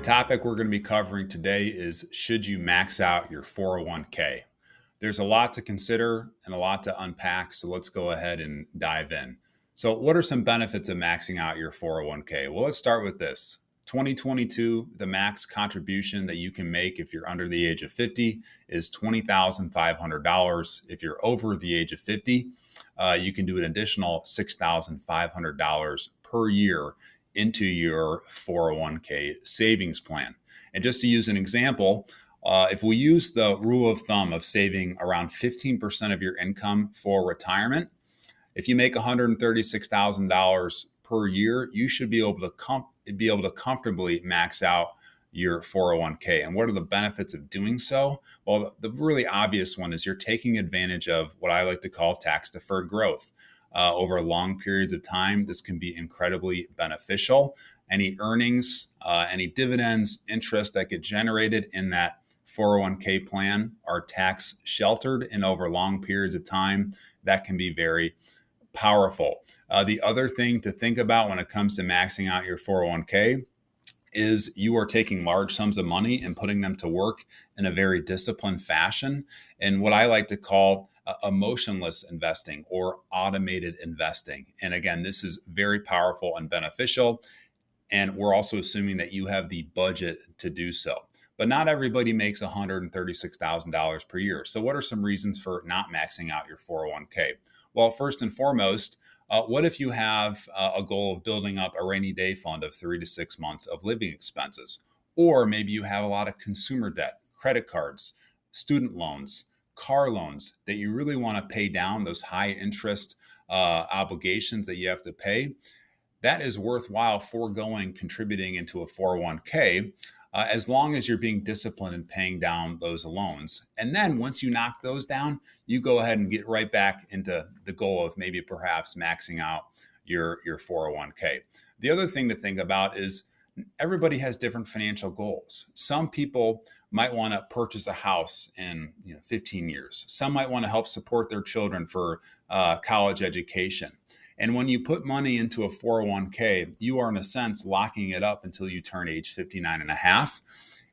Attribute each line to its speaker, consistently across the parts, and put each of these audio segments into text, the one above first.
Speaker 1: The topic we're going to be covering today is should you max out your 401k? There's a lot to consider and a lot to unpack, so let's go ahead and dive in. So, what are some benefits of maxing out your 401k? Well, let's start with this. 2022, the max contribution that you can make if you're under the age of 50 is $20,500. If you're over the age of 50, you can do an additional $6,500 per year into your 401k savings plan. And just to use an example, if we use the rule of thumb of saving around 15% of your income for retirement, if you make $136,000 per year, you should be able to comfortably max out your 401k. And what are the benefits of doing so? Well, the really obvious one is you're taking advantage of what I like to call tax-deferred growth. Over long periods of time, this can be incredibly beneficial. Any earnings, any dividends, interest that get generated in that 401k plan are tax sheltered, and over long periods of time, that can be very powerful. The other thing to think about when it comes to maxing out your 401k is you are taking large sums of money and putting them to work in a very disciplined fashion, and what I like to call emotionless investing or automated investing. And again, this is very powerful and beneficial. And we're also assuming that you have the budget to do so. But not everybody makes $136,000 per year. So what are some reasons for not maxing out your 401k? Well, first and foremost, what if you have a goal of building up a rainy day fund of 3 to 6 months of living expenses? Or maybe you have a lot of consumer debt, credit cards, student loans, car loans that you really want to pay down, those high interest obligations that you have to pay. That is worthwhile foregoing contributing into a 401k as long as you're being disciplined in paying down those loans. And then once you knock those down, you go ahead and get right back into the goal of maybe perhaps maxing out your 401k. The other thing to think about is everybody has different financial goals. Some people might want to purchase a house in 15 years. Some might want to help support their children for college education. And when you put money into a 401k, you are in a sense locking it up until you turn age 59 and a half.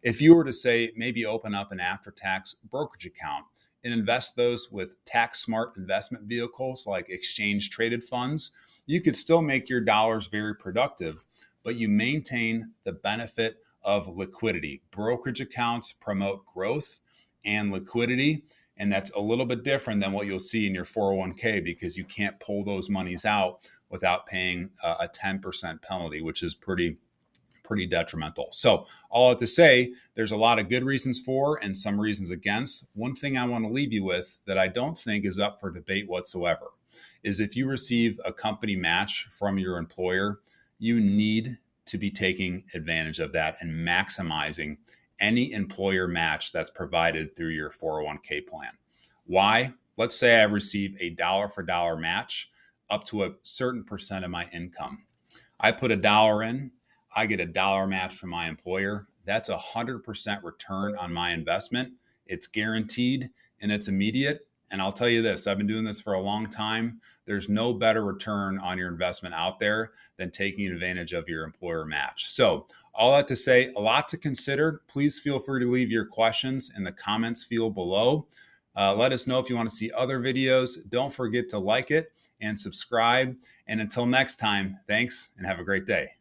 Speaker 1: If you were to say maybe open up an after-tax brokerage account and invest those with tax-smart investment vehicles like exchange-traded funds, you could still make your dollars very productive, but you maintain the benefit of liquidity. Brokerage accounts promote growth and liquidity. And that's a little bit different than what you'll see in your 401k because you can't pull those monies out without paying a 10% penalty, which is pretty detrimental. So all that to say, there's a lot of good reasons for and some reasons against. One thing I want to leave you with that I don't think is up for debate whatsoever is if you receive a company match from your employer, you need to be taking advantage of that and maximizing any employer match that's provided through your 401k plan. Why? Let's say I receive a dollar for dollar match up to a certain percent of my income. I put $1 in, I get a dollar match from my employer. That's 100% return on my investment. It's guaranteed and it's immediate. And I'll tell you this, I've been doing this for a long time. There's no better return on your investment out there than taking advantage of your employer match. So all that to say, a lot to consider. Please feel free to leave your questions in the comments field below. Let us know if you want to see other videos. Don't forget to like it and subscribe. And until next time, thanks and have a great day.